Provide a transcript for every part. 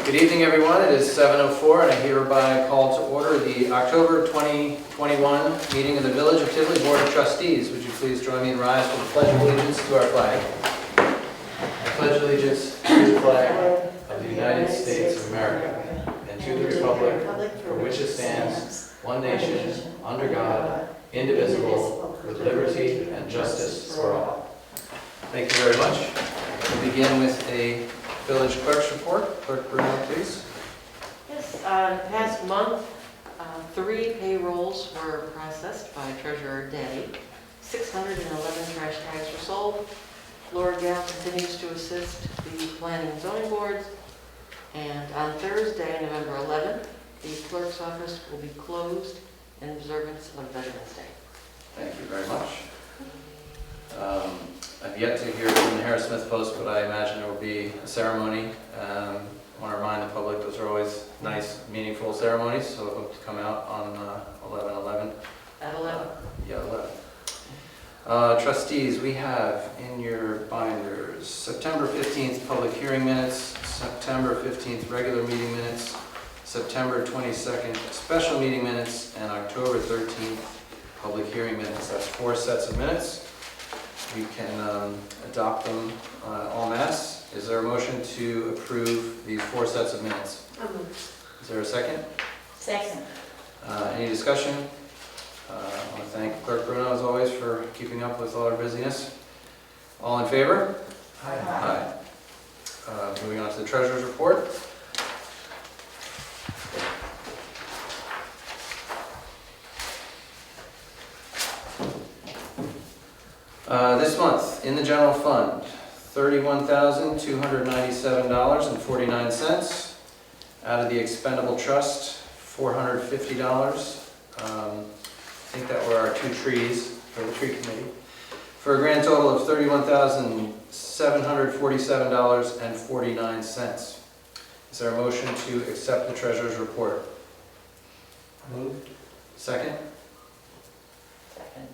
Good evening, everyone. It is 7:04, and I hereby call to order the October 2021 meeting of the Village of Tivoli Board of Trustees. Would you please join me and rise for the Pledge of Allegiance to our flag? I pledge allegiance to the flag of the United States of America and to the republic for which it stands, one nation, under God, indivisible, with liberty and justice for all. Thank you very much. We'll begin with a village clerk's report. Clerk Bruno, please. Yes, in the past month, 3 payrolls were processed by Treasurer Day. 611 trash tags were sold. Laura Gal continues to assist the planning and zoning boards. And on Thursday, November 11th, the clerk's office will be closed in observance of Veterans Day. Thank you very much. I've yet to hear from the Harris Smith Post, but I imagine there will be a ceremony. I want to remind the public those are always nice, meaningful ceremonies, so I hope to come out on 11/11. At 11. Yeah, 11. Trustees, we have in your binders September 15th public hearing minutes, September 15th regular meeting minutes, September 22nd special meeting minutes, and October 13th public hearing minutes. That's 4 sets of minutes. We can adopt them en masse. Is there a motion to approve these 4 sets of minutes? Is there a second? Second. Any discussion? I want to thank Clerk Bruno, as always, for keeping up with all our busyness. All in favor? Aye. Moving on to the treasurer's report. This month, in the general fund, $31,297.49. Out of the expendable trust, $450. I think that were our 2 trees for the tree committee. For a grand total of $31,747.49. Is there a motion to accept the treasurer's report? Moved. Second? Second.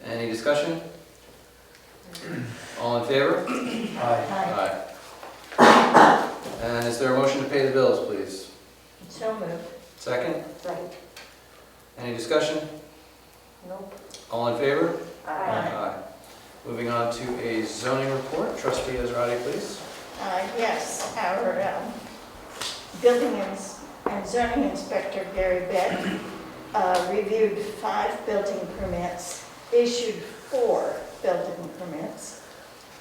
Any discussion? All in favor? Aye. Aye. And is there a motion to pay the bills, please? So moved. Second? Right. Any discussion? Nope. All in favor? Aye. Moving on to a zoning report. Trustee Ezrati, please. Yes, our building and zoning inspector, Gary Beck, reviewed 5 building permits, issued 4 building permits,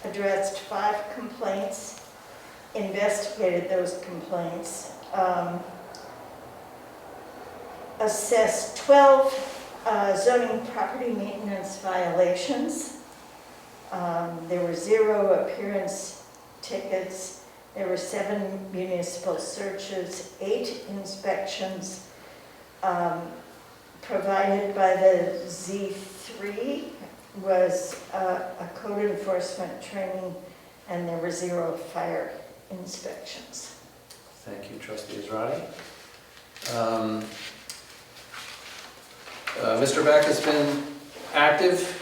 addressed 5 complaints, investigated those complaints, assessed 12 zoning property maintenance violations. There were 0 appearance tickets. There were 7 municipal searches, 8 inspections provided by the Z3 was a code enforcement training, and there were 0 fire inspections. Thank you, Trustee Ezrati. Mr. Beck has been active.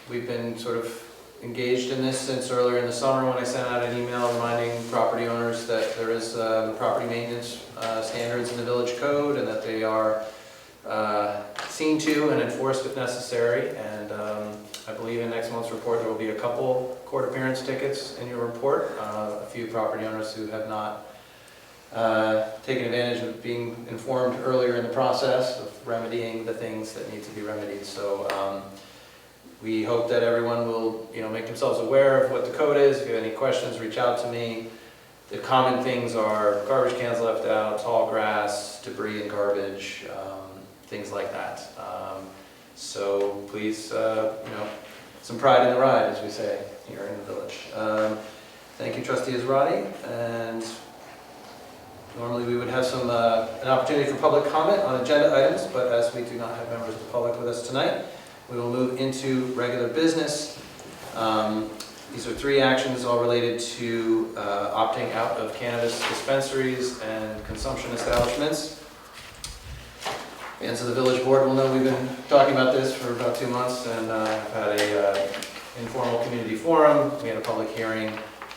We've been sort of engaged in this since earlier in the summer when I sent out an email reminding property owners that there is property maintenance standards in the village code and that they are seen to and enforced if necessary. And I believe in next month's report there will be a couple court appearance tickets in your report. A few property owners who have not taken advantage of being informed earlier in the process of remedying the things that need to be remedied. So we hope that everyone will, make themselves aware of what the code is. If you have any questions, reach out to me. The common things are garbage cans left out, tall grass, debris and garbage, things like that. So please, some pride in the ride, as we say here in the village. Thank you, Trustee Ezrati. And normally we would have an opportunity for public comment on agenda items, but as we do not have members of the public with us tonight, we will move into regular business. These are 3 actions all related to opting out of cannabis dispensaries and consumption establishments. And so the village board will know we've been talking about this for about 2 months, and I've had a informal community forum. We had a public hearing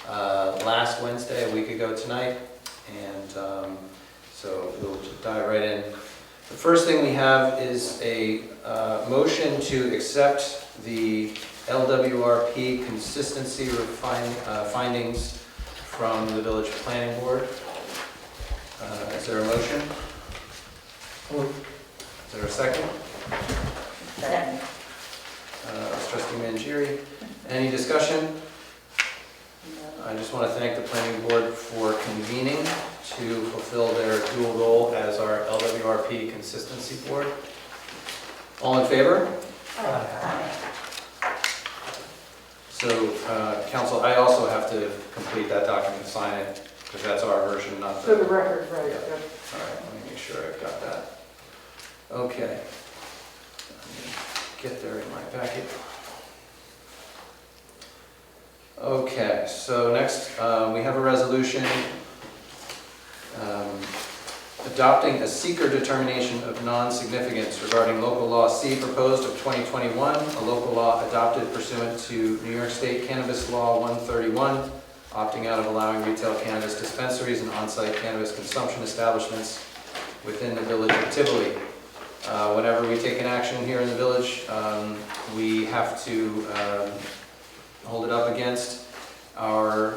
last Wednesday, a week ago tonight, And so we'll just dive right in. The first thing we have is a motion to accept the LWRP consistency findings from the Village Planning Board. Is there a motion? Move. Is there a second? Second. Trustee Mangieri. Any discussion? I just want to thank the Planning Board for convening to fulfill their dual role as our LWRP Consistency Board. All in favor? Aye. So, Council, I also have to complete that document, sign it, because that's our version, not For the... the record, right. Yeah. All right, let me make sure I've got that. Okay. Let me get there in my packet. Okay, so next we have a resolution adopting a seeker determination of non-significance regarding local law C proposed of 2021, a local law adopted pursuant to New York State Cannabis Law 131, opting out of allowing retail cannabis dispensaries and on-site cannabis consumption establishments within the village of Tivoli. Whenever we take an action here in the village, we have to hold it up against our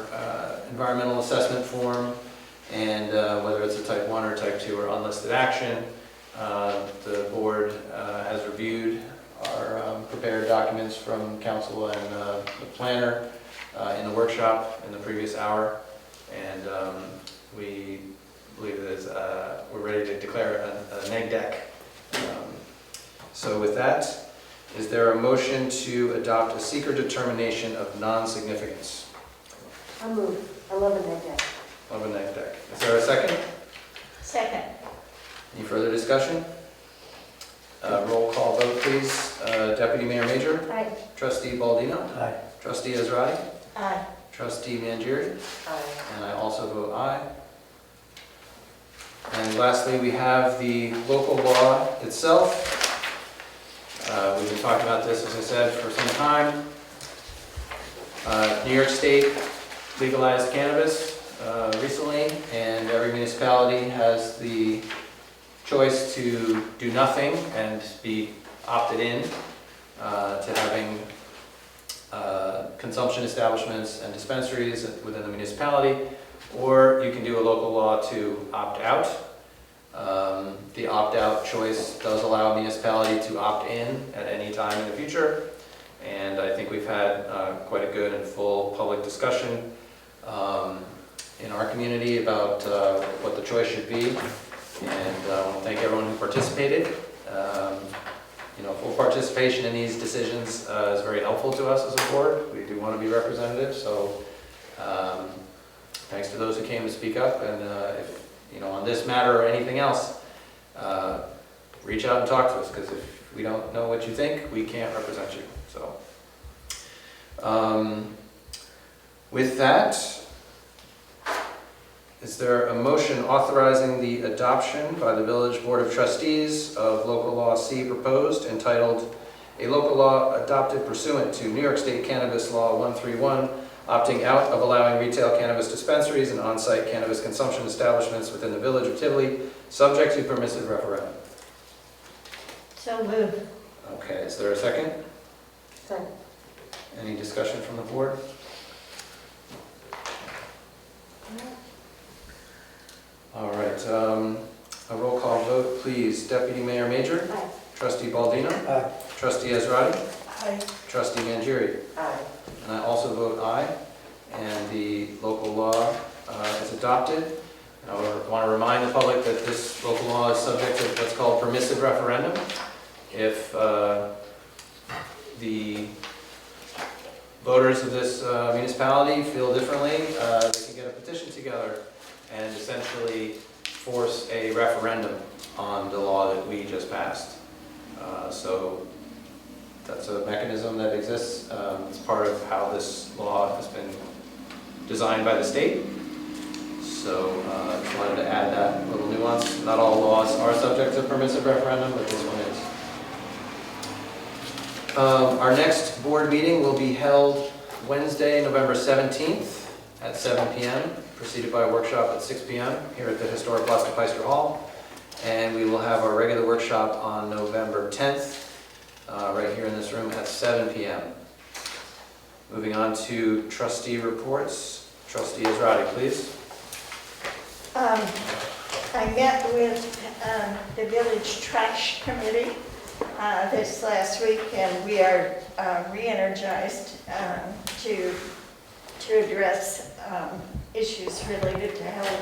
environmental assessment form, and whether it's a type 1 or type 2 or unlisted action, the board has reviewed our prepared documents from council and the planner in the workshop in the previous hour, and we believe that we're ready to declare a neg deck. So with that, is there a motion to adopt a seeker determination of non-significance? I move. 11 again. Of a neg deck. Is there a second? Second. Any further discussion? Roll call vote, please. Deputy Mayor Major? Aye. Trustee Baldino? Aye. Trustee Ezrati? Aye. Trustee Mangieri? Aye. And I also vote aye. And lastly, we have the local law itself. We've been talking about this, as I said, for some time. New York State legalized cannabis recently, and every municipality has the choice to do nothing and be opted in to having consumption establishments and dispensaries within the municipality, or you can do a local law to opt out. The opt-out choice does allow a municipality to opt in at any time in the future, and I think we've had quite a good and full public discussion in our community about what the choice should be, and I want to thank everyone who participated. Full participation in these decisions is very helpful to us as a board. We do want to be representative, so thanks to those who came to speak up, and if on this matter or anything else, reach out and talk to us, because if we don't know what you think, we can't represent you. So with that, is there a motion authorizing the adoption by the Village Board of Trustees of Local Law C proposed, entitled "A Local Law Adopted Pursuant to New York State Cannabis Law 131, opting out of allowing retail cannabis dispensaries and on-site cannabis consumption establishments within the Village of Tivoli, subject to permissive referendum"? So move. Okay, is there a second? Second. Any discussion from the board? All right, a roll call vote, please. Deputy Mayor Major? Aye. Trustee Baldino? Aye. Trustee Ezrati? Aye. Trustee Mangieri? Aye. And I also vote aye, and the local law is adopted. And I want to remind the public that this local law is subject to what's called permissive referendum. If the voters of this municipality feel differently, they can get a petition together and essentially force a referendum on the law that we just passed. So that's a mechanism that exists. It's part of how this law has been designed by the state. So I just wanted to add that little nuance. Not all laws are subject to permissive referendum, but this one is. Our next board meeting will be held Wednesday, November 17th at 7 PM, preceded by a workshop at 6 PM here at the historic Gloucester Hall. And we will have our regular workshop on November 10th, right here in this room at 7 PM. Moving on to trustee reports. Trustee Israedi, please. I met with the village trash committee this last week, and we are re-energized to address issues related to how we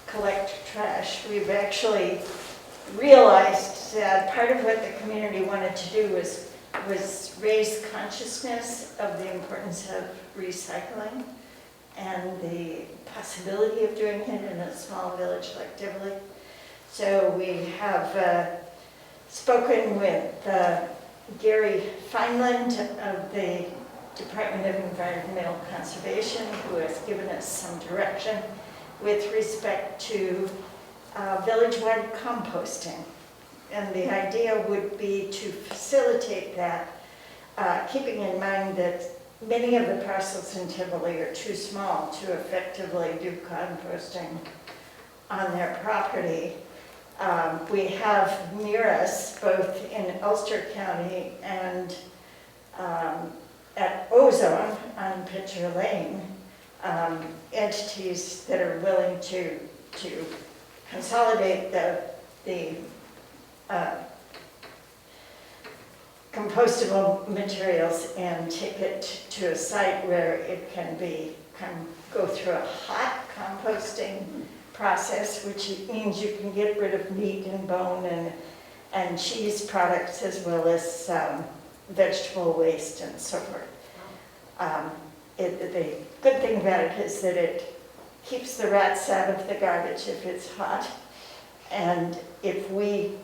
collect trash. We've actually realized that part of what the community wanted to do was raise consciousness of the importance of recycling and the possibility of doing it in a small village like Tivoli. So we have spoken with Gary Feinland of the Department of Environmental Conservation, who has given us some direction with respect to village-wide composting. And the idea would be to facilitate that, keeping in mind that many of the parcels in Tivoli are too small to effectively do composting on their property. We have near us, both in Ulster County and at Ozone on Pitcher Lane, entities that are willing to consolidate the compostable materials and take it to a site where it can go through a hot composting process, which means you can get rid of meat and bone and cheese products, as well as vegetable waste and so forth. The good thing about it is that it keeps the rats out of the garbage if it's hot, and if we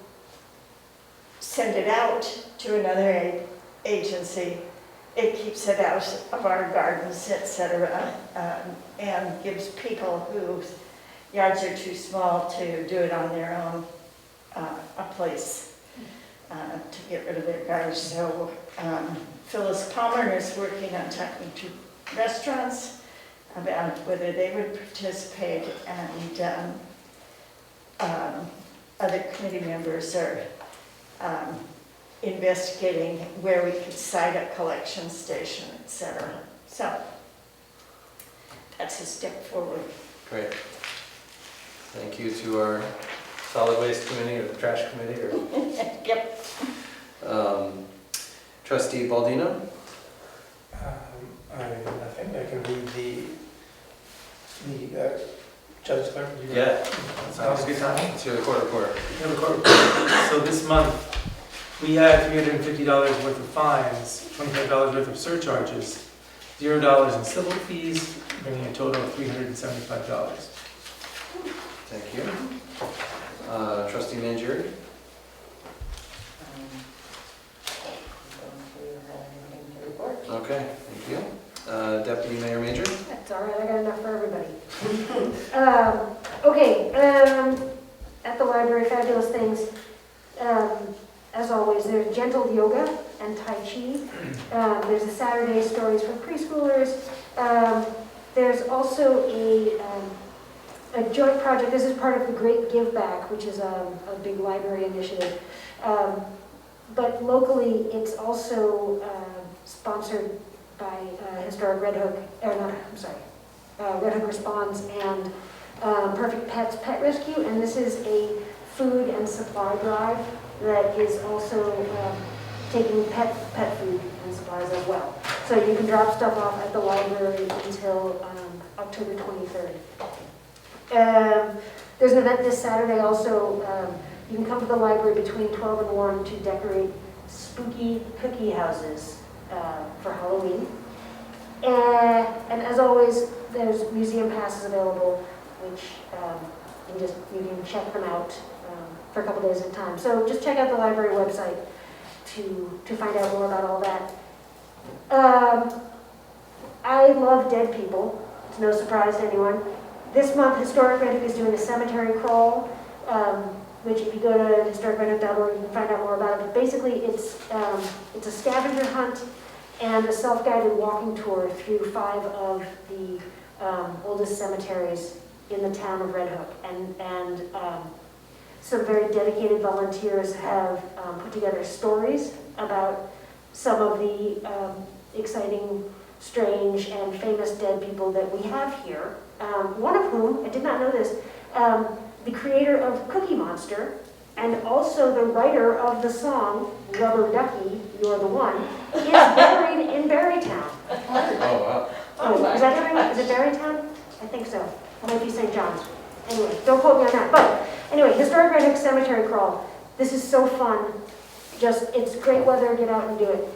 send it out to another agency, it keeps it out of our gardens, etc., and gives people whose yards are too small to do it on their own a place to get rid of their garbage. So Phyllis Palmer is working on talking to restaurants about whether they would participate, and other committee members are investigating where we could site a collection station, etc. So that's a step forward. Great. Thank you to our solid waste committee or the trash committee. Or Yep. Trustee Baldino? I think I can read the judge clerk. Yeah. Sounds good time. It's your quarter. So this month, we had $350 worth of fines, $25 worth of surcharges, $0 in civil fees, bringing a total of $375. Thank you. Trustee Mangieri? Okay, thank you. Deputy Mayor Major? That's all right, I got enough for everybody. Okay, at the library, fabulous things. As always, there's gentle yoga and Tai Chi. There's a Saturday stories for preschoolers. There's also a joint project. This is part of the Great Give Back, which is a big library initiative. But locally, it's also sponsored by Historic Red Hook, Red Hook Responds and Perfect Pets Pet Rescue, and this is a food and supply drive that is also taking pet food and supplies as well. So you can drop stuff off at the library until October 23rd. There's an event this Saturday also. You can come to the library between 12 and 1 to decorate spooky cookie houses for Halloween. And as always, there's museum passes available, which you can check them out for a couple days at a time. So just check out the library website to find out more about all that. I love dead people. It's no surprise to anyone. This month, Historic Red Hook is doing a cemetery crawl, which if you go to historicredhook.org, you can find out more about it. But basically, it's a scavenger hunt and a self-guided walking tour through 5 of the oldest cemeteries in the town of Red Hook. And some very dedicated volunteers have put together stories about some of the exciting, strange, and famous dead people that we have here. One of whom, I did not know this, the creator of Cookie Monster, and also the writer of the song, Rubber Ducky, You're the One, is buried in Barrytown. Oh, wow. Oh, is that right? Is it Barrytown? I think so. It might be St. John's. Anyway, don't quote me on that. But anyway, Historic Red Hook Cemetery Crawl. This is so fun. It's great weather, get out and do it.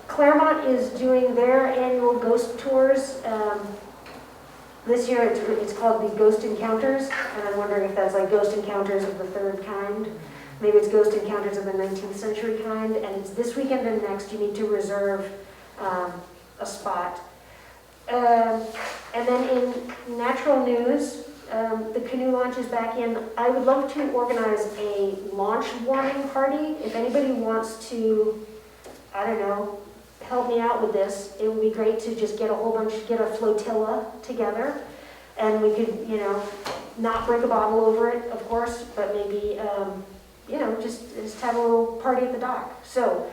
Claremont is doing their annual ghost tours. This year it's called the Ghost Encounters, and I'm wondering if that's like Ghost Encounters of the third kind. Maybe it's Ghost Encounters of the 19th century kind, and it's this weekend and next. You need to reserve a spot. And then in natural news, the canoe launch is back in. I would love to organize a launch warming party. If anybody wants to, I don't know, help me out with this, it would be great to just get a flotilla together, and we could, not break a bottle over it, of course, but maybe, just have a little party at the dock. So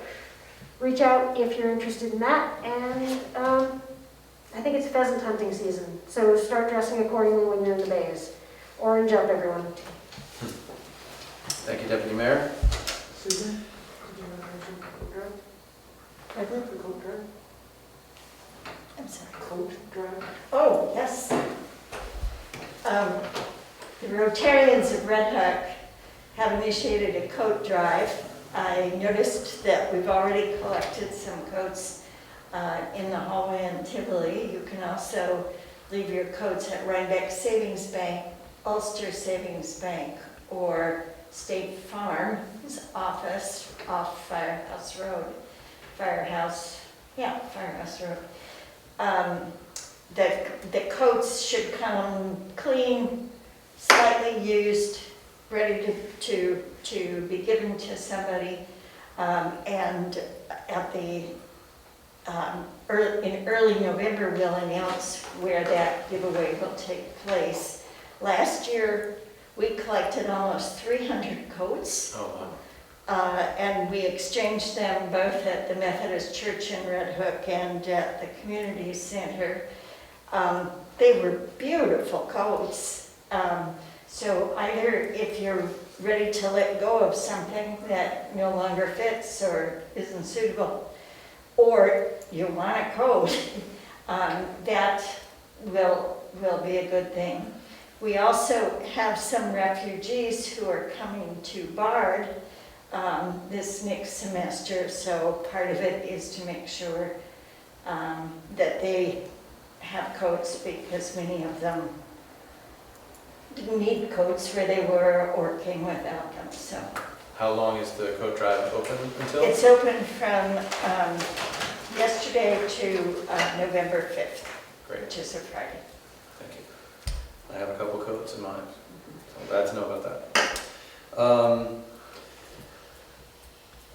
reach out if you're interested in that, and I think it's pheasant hunting season, so start dressing accordingly when you're in the bays. Orange up, everyone. Thank you, Deputy Mayor. Susan? Could you mention coat drive? I think the coat drive. I'm sorry. Coat drive? Oh, yes. The Rotarians of Red Hook have initiated a coat drive. I noticed that we've already collected some coats in the hallway in Tivoli. You can also leave your coats at Rhinebeck Savings Bank, Ulster Savings Bank, or State Farm's office off Firehouse Road. Firehouse Road. The coats should come clean, slightly used, ready to be given to somebody, and at the in early November we'll announce where that giveaway will take place. Last year we collected almost 300 coats. Oh, wow. And we exchanged them both at the Methodist Church in Red Hook and at the community center. They were beautiful coats. So either if you're ready to let go of something that no longer fits or isn't suitable, or you want a coat, that will be a good thing. We also have some refugees who are coming to Bard this next semester, so part of it is to make sure that they have coats, because many of them didn't need coats where they were or came without them. So How long is the coat drive open until? it's open from yesterday to November 5th, Great, which is a Friday. thank you. I have a couple coats in mind. I'm glad to know about that.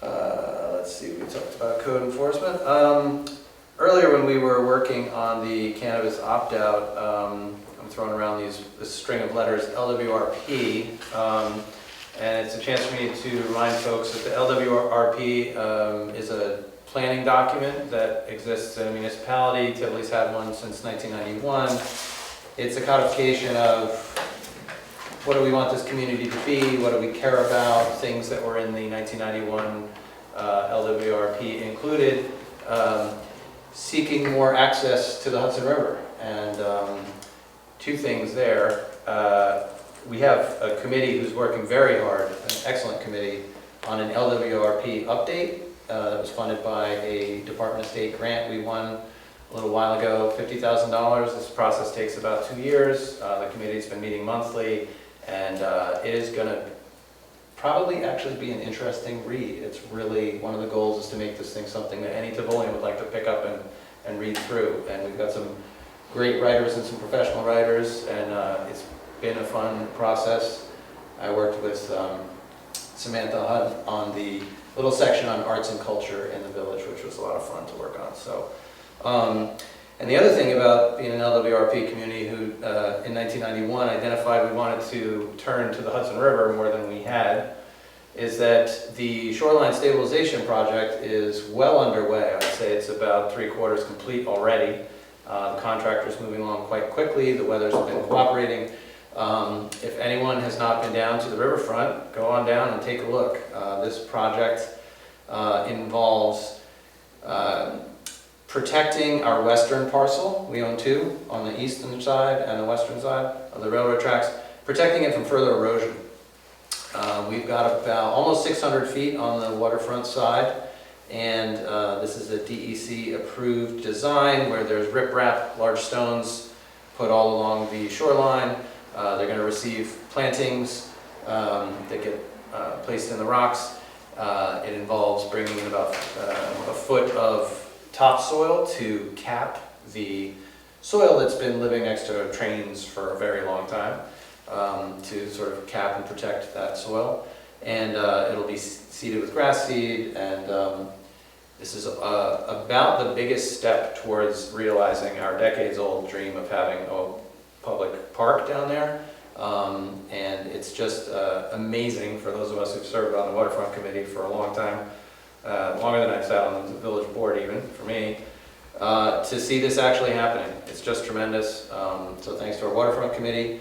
Let's see, we talked about code enforcement. Earlier when we were working on the cannabis opt-out, I'm throwing around this string of letters, LWRP, and it's a chance for me to remind folks that the LWRP is a planning document that exists in a municipality. Tivoli's had one since 1991. It's a codification of what do we want this community to be, what do we care about, things that were in the 1991 LWRP included, seeking more access to the Hudson River. And two things there. We have a committee who's working very hard, an excellent committee, on an LWRP update that was funded by a Department of State grant we won a little while ago, $50,000. This process takes about 2 years. The committee's been meeting monthly, and it is going to probably actually be an interesting read. It's really, one of the goals is to make this thing something that any Tivolian would like to pick up and read through. And we've got some great writers and some professional writers, and it's been a fun process. I worked with Samantha Hunt on the little section on arts and culture in the village, which was a lot of fun to work on. So, And the other thing about being an LWRP community who, in 1991, identified we wanted to turn to the Hudson River more than we had, is that the shoreline stabilization project is well underway. I'd say it's about 3/4 complete already. The contractor's moving along quite quickly. The weather's been cooperating. If anyone has not been down to the riverfront, go on down and take a look. This project involves protecting our western parcel. We own two, on the eastern side and the western side of the railroad tracks, protecting it from further erosion. We've got about almost 600 feet on the waterfront side, and this is a DEC approved design where there's riprap, large stones put all along the shoreline. They're going to receive plantings that get placed in the rocks. It involves bringing in about a foot of topsoil to cap the soil that's been living next to trains for a very long time, to sort of cap and protect that soil. And it'll be seeded with grass seed, and this is about the biggest step towards realizing our decades-old dream of having a public park down there. And it's just amazing for those of us who've served on the waterfront committee for a long time, longer than I've sat on the village board even, for me, to see this actually happening. It's just tremendous. So thanks to our waterfront committee,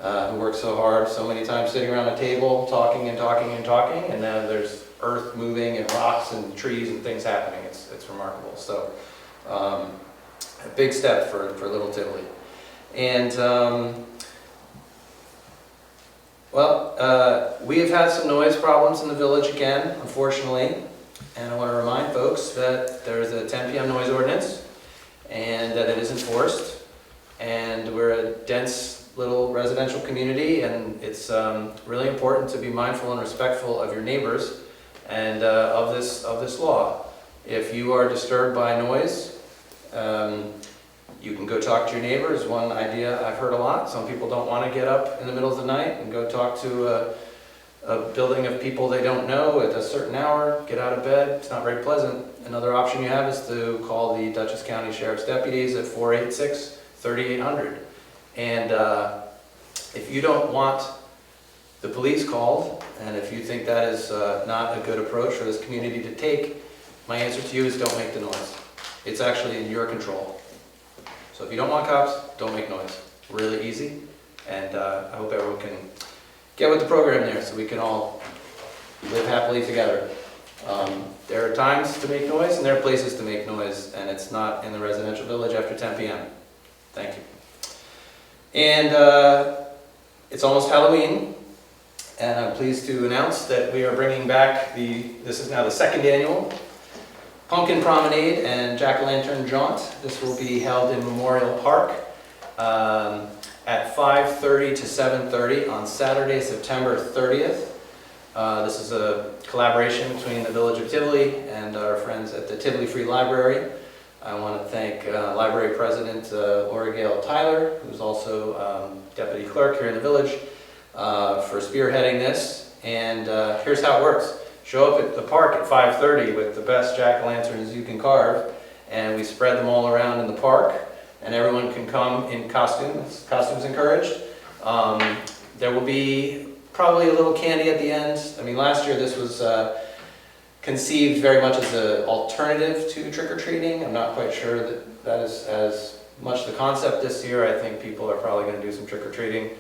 who worked so hard, so many times sitting around a table, talking and talking and talking, and now there's earth moving and rocks and trees and things happening. It's remarkable. So a big step for Little Tivoli. And we have had some noise problems in the village again, unfortunately. And I want to remind folks that there is a 10 p.m. noise ordinance and that it is enforced. And we're a dense little residential community, and it's really important to be mindful and respectful of your neighbors and of this law. If you are disturbed by noise, you can go talk to your neighbors. One idea I've heard a lot, some people don't want to get up in the middle of the night and go talk to a building of people they don't know at a certain hour, get out of bed. It's not very pleasant. Another option you have is to call the Dutchess County Sheriff's deputies at 486-3800. And if you don't want the police called, and if you think that is not a good approach for this community to take, my answer to you is don't make the noise. It's actually in your control. So if you don't want cops, don't make noise. Really easy, and I hope everyone can get with the program there so we can all live happily together. There are times to make noise and there are places to make noise, and it's not in the residential village after 10 p.m. Thank you. And it's almost Halloween, and I'm pleased to announce that we are bringing back this is now the second annual Pumpkin Promenade and Jack-o'-lantern Jaunt. This will be held in Memorial Park at 5:30 to 7:30 on Saturday, September 30th. This is a collaboration between the Village of Tivoli and our friends at the Tivoli Free Library. I want to thank Library President Laura Gale Tyler, who's also Deputy Clerk here in the village, for spearheading this. And here's how it works. Show up at the park at 5:30 with the best jack-o'-lanterns you can carve, and we spread them all around in the park, and everyone can come in costumes encouraged. There will be probably a little candy at the end. I mean, last year this was conceived very much as an alternative to trick-or-treating. I'm not quite sure that is as much the concept this year. I think people are probably going to do some trick-or-treating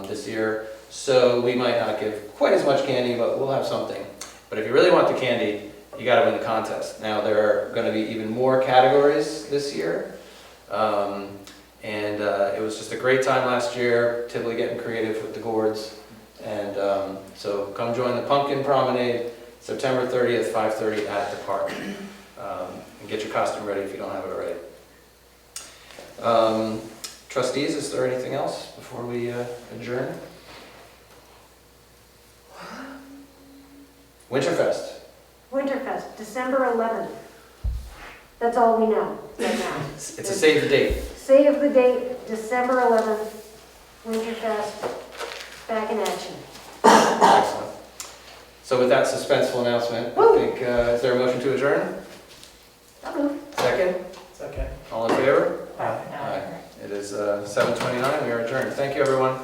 this year. So we might not give quite as much candy, but we'll have something. But if you really want the candy, you got to win the contest. Now there are going to be even more categories this year. It was just a great time last year, Tivoli getting creative with the gourds. And so come join the Pumpkin Promenade, September 30th, 5:30 at the park. And get your costume ready if you don't have it already. Trustees, is there anything else before we adjourn? Winterfest. Winterfest, December 11th. That's all we know right now. It's a save the date. Save the date, December 11th, Winterfest, back in action. Excellent. So with that suspenseful announcement, I think, is there a motion to adjourn? I'll move. Second? Second. All in favor? 7:29, we are adjourned. Thank you, everyone.